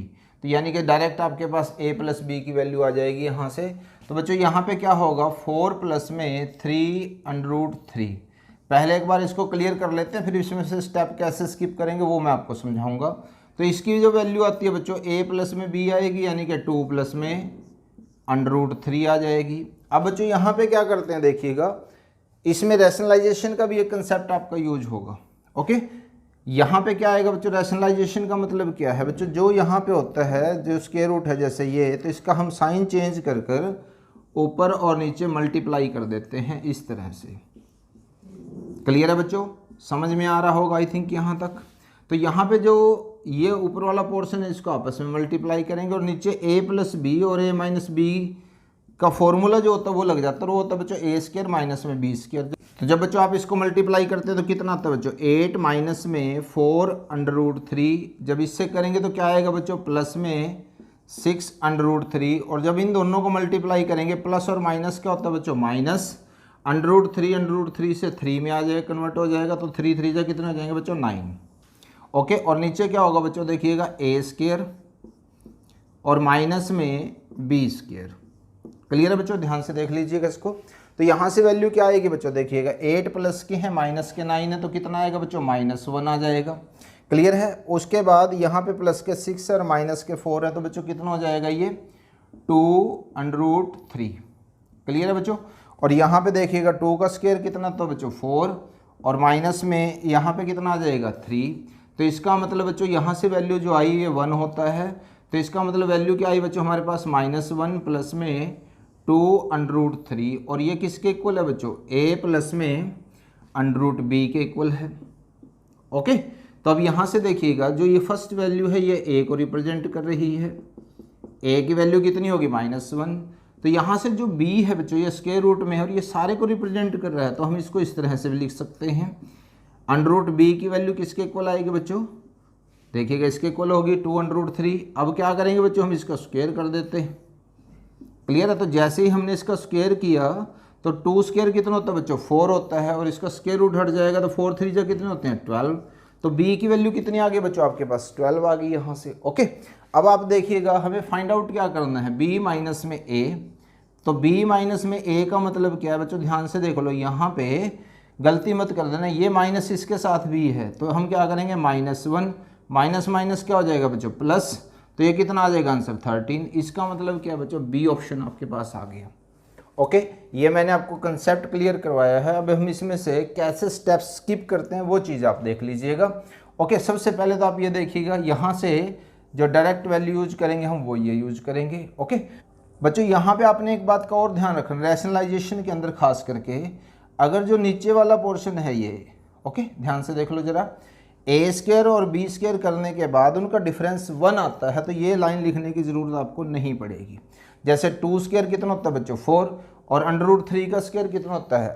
तो यानी कि डायरेक्ट आपके पास a + b की वैल्यू आ जाएगी यहाँ से। तो बच्चों यहाँ पे क्या होगा, 4 प्लस में 3 √3। पहले एक बार इसको क्लियर कर लेते हैं, फिर इसमें से स्टेप कैसे स्किप करेंगे वो मैं आपको समझाऊंगा। तो इसकी जो वैल्यू आती है बच्चों, a प्लस में b आएगी, यानी कि 2 प्लस में √3 आ जाएगी। अब बच्चों यहाँ पे क्या करते हैं, देखिएगा इसमें रैशनलाइजेशन का भी एक कंसेप्ट आपका यूज होगा। ओके, यहाँ पे क्या आएगा बच्चों, रैशनलाइजेशन का मतलब क्या है बच्चों, जो यहाँ पे होता है जो स्क्वायर रूट है जैसे ये, तो इसका हम साइन चेंज कर कर ऊपर और नीचे मल्टीप्लाई कर देते हैं इस तरह से। क्लियर है बच्चों, समझ में आ रहा होगा आई थिंक यहाँ तक। तो यहाँ पे जो ये ऊपर वाला पोर्शन है इसको आपस में मल्टीप्लाई करेंगे और नीचे a प्लस बी और a माइनस बी का फॉर्मूला जो होता है वो लग जाता है, वो होता है बच्चों ए स्क्वायर माइनस में बी स्क्वायर। तो जब बच्चों आप इसको मल्टीप्लाई करते हैं तो कितना आता है बच्चों 8 माइनस में 4√3, जब इससे करेंगे तो क्या आएगा बच्चों प्लस में 6√3, और जब इन दोनों को मल्टीप्लाई करेंगे प्लस और माइनस क्या होता है बच्चों माइनस √3 से 3 में आ जाएगा, कन्वर्ट हो जाएगा, तो 3 जा कितने हो जाएंगे बच्चों 9। ओके, और नीचे क्या होगा बच्चों देखिएगा ए स्क्वायर और माइनस में बी स्क्वायर। क्लियर है बच्चों, ध्यान से देख लीजिएगा इसको। तो यहाँ से वैल्यू क्या आएगी बच्चों देखिएगा 8 प्लस के हैं माइनस के 9 है, तो कितना आएगा बच्चों -1 आ जाएगा। क्लियर है। उसके बाद यहाँ पे प्लस के 6 और माइनस के 4 है, तो बच्चों कितना हो जाएगा ये 2√3। क्लियर है बच्चों। और यहाँ पे देखिएगा 2 का स्क्वायर कितना, तो बच्चों 4 और माइनस में यहाँ पे कितना आ जाएगा 3। तो इसका मतलब बच्चों यहाँ से वैल्यू जो आई ये 1 होता है, तो इसका मतलब वैल्यू क्या आई बच्चों हमारे पास -1 प्लस में 2√3, और ये किसके इक्वल है बच्चों a प्लस में √b के इक्वल है। ओके, तो अब यहाँ से देखिएगा जो ये फर्स्ट वैल्यू है ये a को रिप्रेजेंट कर रही है, a की वैल्यू कितनी होगी -1। तो यहाँ से जो b है बच्चों ये स्क्वायर रूट में है और ये सारे को रिप्रेजेंट कर रहा है, तो हम इसको इस तरह से भी लिख सकते हैं। √b की वैल्यू किसके इक्वल आएगी बच्चों देखिएगा इसके इक्वल होगी 2√3। अब क्या करेंगे बच्चों हम इसका स्क्वायर कर देते हैं। क्लियर है। तो जैसे ही हमने इसका स्क्वायर किया तो 2 स्क्वायर कितना होता है बच्चों 4 होता है, और इसका स्क्वायर रूट हट जाएगा तो 4 3 जा कितने होते हैं 12। तो b की वैल्यू कितनी आ गई बच्चों आपके पास 12 आ गई यहाँ से। ओके, अब आप देखिएगा हमें फाइंड आउट क्या करना है b माइनस में a। तो b माइनस में a का मतलब क्या है बच्चों ध्यान से देख लो, यहाँ पे गलती मत कर देना, ये माइनस इसके साथ भी है, तो हम क्या करेंगे -1 माइनस माइनस क्या हो जाएगा बच्चों प्लस, तो ये कितना आ जाएगा आंसर 13। इसका मतलब क्या है बच्चों बी ऑप्शन आपके पास आ गया। ओके, ये मैंने आपको कंसेप्ट क्लियर करवाया है। अब हम इसमें से कैसे स्टेप्स स्किप करते हैं वो चीज़ आप देख लीजिएगा। ओके, सबसे पहले तो आप ये देखिएगा यहाँ से जो डायरेक्ट वैल्यू यूज करेंगे हम वो ये यूज करेंगे। ओके बच्चों, यहाँ पे आपने एक बात का और ध्यान रखना, रैशनलाइजेशन के अंदर खास करके अगर जो नीचे वाला पोर्शन है ये, ओके ध्यान से देख लो जरा, ए स्क्वायर और बी स्क्वायर करने के बाद उनका डिफरेंस 1 आता है, तो ये लाइन लिखने की ज़रूरत आपको नहीं पड़ेगी। जैसे 2 स्क्वायर कितना होता है बच्चों 4, और √3 का स्क्वायर कितना होता है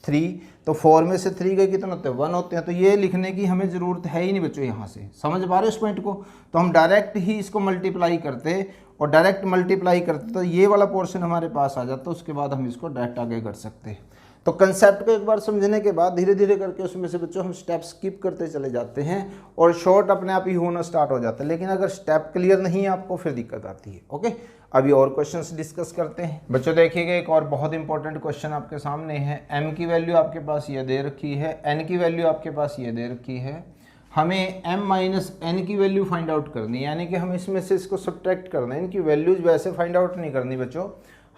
3, तो 4 में से 3 के कितने होते हैं 1 होते हैं, तो ये लिखने की हमें ज़रूरत है ही नहीं बच्चों। यहाँ से समझ पा रहे हो इस पॉइंट को। तो हम डायरेक्ट ही इसको मल्टीप्लाई करते, और डायरेक्ट मल्टीप्लाई करते तो ये वाला पोर्शन हमारे पास आ जाता, उसके बाद हम इसको डायरेक्ट आगे कर सकते हैं। तो कंसेप्ट को एक बार समझने के बाद धीरे धीरे करके उसमें से बच्चों हम स्टेप स्किप करते चले जाते हैं और शॉर्ट अपने आप ही होना स्टार्ट हो जाता है। लेकिन अगर स्टेप क्लियर नहीं है आपको फिर दिक्कत आती है। ओके, अभी और क्वेश्चंस डिस्कस करते हैं। बच्चों देखिएगा एक और बहुत इंपॉर्टेंट क्वेश्चन आपके सामने है। m की वैल्यू आपके पास ये दे रखी है, n की वैल्यू आपके पास ये दे रखी है। हमें m माइनस n की वैल्यू फाइंड आउट करनी है, यानी कि हम इसमें से इसको सब्ट्रैक्ट करना है। इनकी वैल्यूज वैसे फाइंड आउट नहीं करनी बच्चों,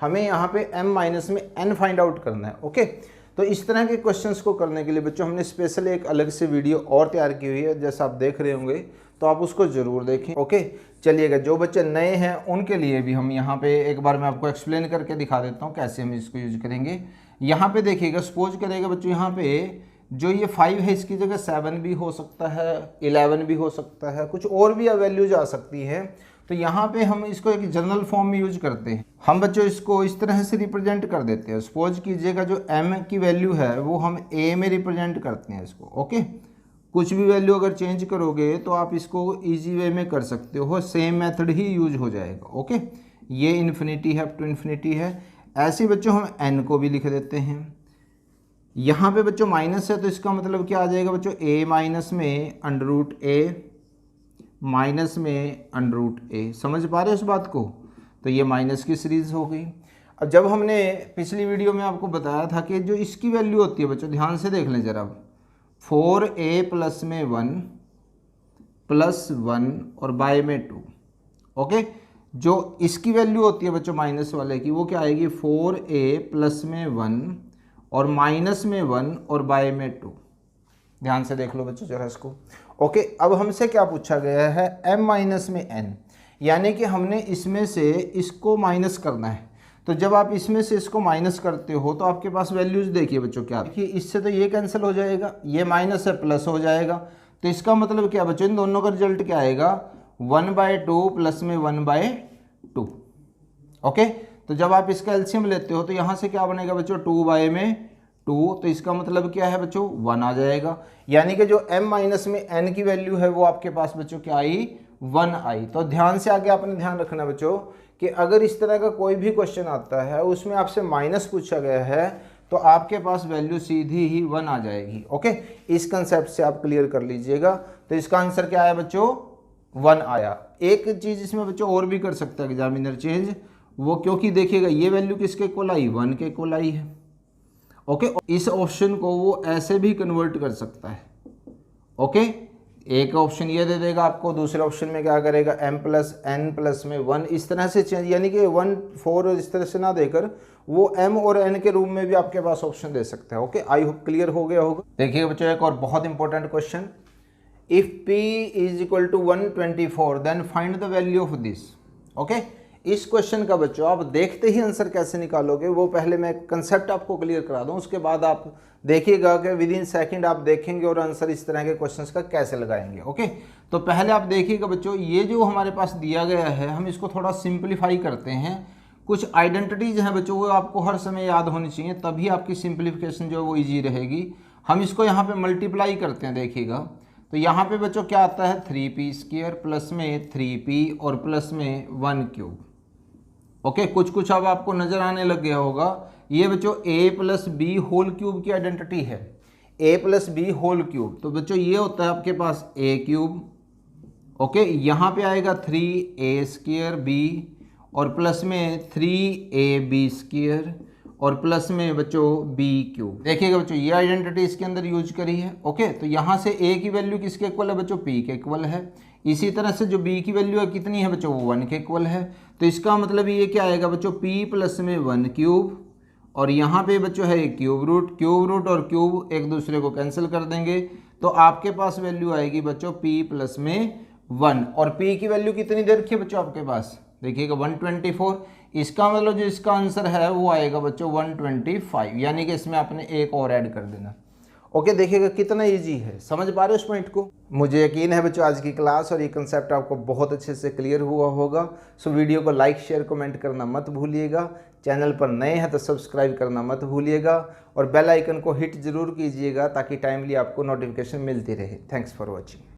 हमें यहाँ पे m माइनस में n फाइंड आउट करना है। ओके, तो इस तरह के क्वेश्चंस को करने के लिए बच्चों हमने स्पेशल एक अलग से वीडियो और तैयार की हुई है, जैसा आप देख रहे होंगे, तो आप उसको ज़रूर देखें। ओके, चलिएगा जो बच्चे नए हैं उनके लिए भी हम यहाँ पे एक बार मैं आपको एक्सप्लेन करके दिखा देता हूँ कैसे हम इसको यूज करेंगे। यहाँ पे देखिएगा, सपोज करेगा बच्चों यहाँ पे जो ये 5 है इसकी जगह 7 भी हो सकता है, 11 भी हो सकता है, कुछ और भी वैल्यूज आ सकती है। तो यहाँ पे हम इसको एक जनरल फॉर्म में यूज करते हैं। हम बच्चों इसको इस तरह से रिप्रेजेंट कर देते हैं। सपोज कीजिएगा जो m की वैल्यू है वो हम a में रिप्रेजेंट करते हैं इसको। ओके, कुछ भी वैल्यू अगर चेंज करोगे तो आप इसको इजी वे में कर सकते हो, सेम मेथड ही यूज हो जाएगा। ओके, ये इन्फिनिटी है, अप टू इन्फिनिटी है। ऐसे बच्चों हम n को भी लिख देते हैं। यहाँ पे बच्चों माइनस है तो इसका मतलब क्या आ जाएगा बच्चों a माइनस में √a माइनस में √a। समझ पा रहे हो इस बात को। तो ये माइनस की सीरीज हो गई। अब जब हमने पिछली वीडियो में आपको बताया था कि जो इसकी वैल्यू होती है बच्चों, ध्यान से देख लें जरा, 4a प्लस में 1 प्लस 1 और बाय में 2। ओके, जो इसकी वैल्यू होती है बच्चों माइनस वाले की, वो क्या आएगी 4a प्लस में 1 और माइनस में 1 और बाय में 2। ध्यान से देख लो बच्चों जरा इसको। ओके, अब हमसे क्या पूछा गया है m माइनस में n, यानी कि हमने इसमें से इसको माइनस करना है। तो जब आप इसमें से इसको माइनस करते हो तो आपके पास वैल्यूज देखिए बच्चों क्या, देखिए इससे तो ये कैंसिल हो जाएगा, ये माइनस है प्लस हो जाएगा, तो इसका मतलब क्या बच्चों, इन दोनों का रिजल्ट क्या आएगा, 1/2 प्लस में 1/2। ओके, तो जब आप इसका एलसीएम लेते हो तो यहाँ से क्या बनेगा बच्चों, 2/2, तो इसका मतलब क्या है बच्चों, 1 आ जाएगा। यानी कि जो m माइनस में n की वैल्यू है वो आपके पास बच्चों क्या आई, 1 आई। तो ध्यान से आगे आपने ध्यान रखना बच्चों कि अगर इस तरह का कोई भी क्वेश्चन आता है उसमें आपसे माइनस पूछा गया है तो आपके पास वैल्यू सीधी ही 1 आ जाएगी। ओके, इस कंसेप्ट से आप क्लियर कर लीजिएगा। तो इसका आंसर क्या आया बच्चों, 1 आया। एक चीज़ इसमें बच्चों और भी कर सकता है एग्जामिनर चेंज, वो क्योंकि देखिएगा ये वैल्यू किसके इक्वल आई, 1 के इक्वल आई है। ओके, इस ऑप्शन को वो ऐसे भी कन्वर्ट कर सकता है। ओके, एक ऑप्शन ये दे देगा आपको, दूसरे ऑप्शन में क्या करेगा, m प्लस n प्लस में 1, इस तरह से चेंज, यानी कि 1 4 इस तरह से ना देकर वो m और n के रूप में भी आपके पास ऑप्शन दे सकता है। ओके, आई होप क्लियर हो गया होगा। देखिए बच्चों एक और बहुत important question, if p is equal to 124 then find the value of this. Okay, इस क्वेश्चन का बच्चों आप देखते ही आंसर कैसे निकालोगे वो पहले मैं कंसेप्ट आपको क्लियर करा दूं, उसके बाद आप देखिएगा कि विद इन सेकंड आप देखेंगे और आंसर इस तरह के क्वेश्चंस का कैसे लगाएंगे। ओके, तो पहले आप देखिएगा बच्चों, ये जो हमारे पास दिया गया है हम इसको थोड़ा सिंप्लीफाई करते हैं। कुछ आइडेंटिटीज हैं बच्चों वो आपको हर समय याद होनी चाहिए, तभी आपकी सिंप्लीफिकेशन जो है वो ईजी रहेगी। हम इसको यहाँ पे मल्टीप्लाई करते हैं, देखिएगा तो यहाँ पे बच्चों क्या आता है, 3p² प्लस में 3p और प्लस में 1 क्यूब। ओके, कुछ अब आपको नजर आने लग गया होगा। ये बच्चों a plus B whole cube की आइडेंटिटी है, a plus B whole cube. तो बच्चों ये होता है आपके पास a क्यूब। ओके, यहाँ पे आएगा 3a² b और प्लस में 3ab² और प्लस में बच्चों b क्यूब। देखिएगा बच्चों ये आइडेंटिटी इसके अंदर यूज करी है। ओके, तो यहाँ से a की वैल्यू किसके इक्वल है बच्चों, p के इक्वल है। इसी तरह से जो b की वैल्यू है कितनी है बच्चों, वो 1 के इक्वल है। तो इसका मतलब ये क्या आएगा बच्चों, p प्लस में 1 क्यूब और यहाँ पे बच्चों है क्यूब रूट और क्यूब एक दूसरे को कैंसिल कर देंगे तो आपके पास वैल्यू आएगी बच्चों p प्लस में 1 और p की वैल्यू कितनी दे रखी है बच्चों आपके पास, देखिएगा 124। इसका मतलब जो इसका आंसर है वो आएगा बच्चों 125, यानी कि इसमें आपने एक और ऐड कर देना। ओके, देखिएगा कितना इजी है, समझ पा रहे हो उस पॉइंट को। मुझे यकीन है बच्चों आज की क्लास और ये कंसेप्ट आपको बहुत अच्छे से क्लियर हुआ होगा। सो वीडियो को लाइक शेयर कमेंट करना मत भूलिएगा, चैनल पर नए हैं तो सब्सक्राइब करना मत भूलिएगा और बेल आइकन को हिट जरूर कीजिएगा ताकि टाइमली आपको नोटिफिकेशन मिलती रहे। Thanks for watching.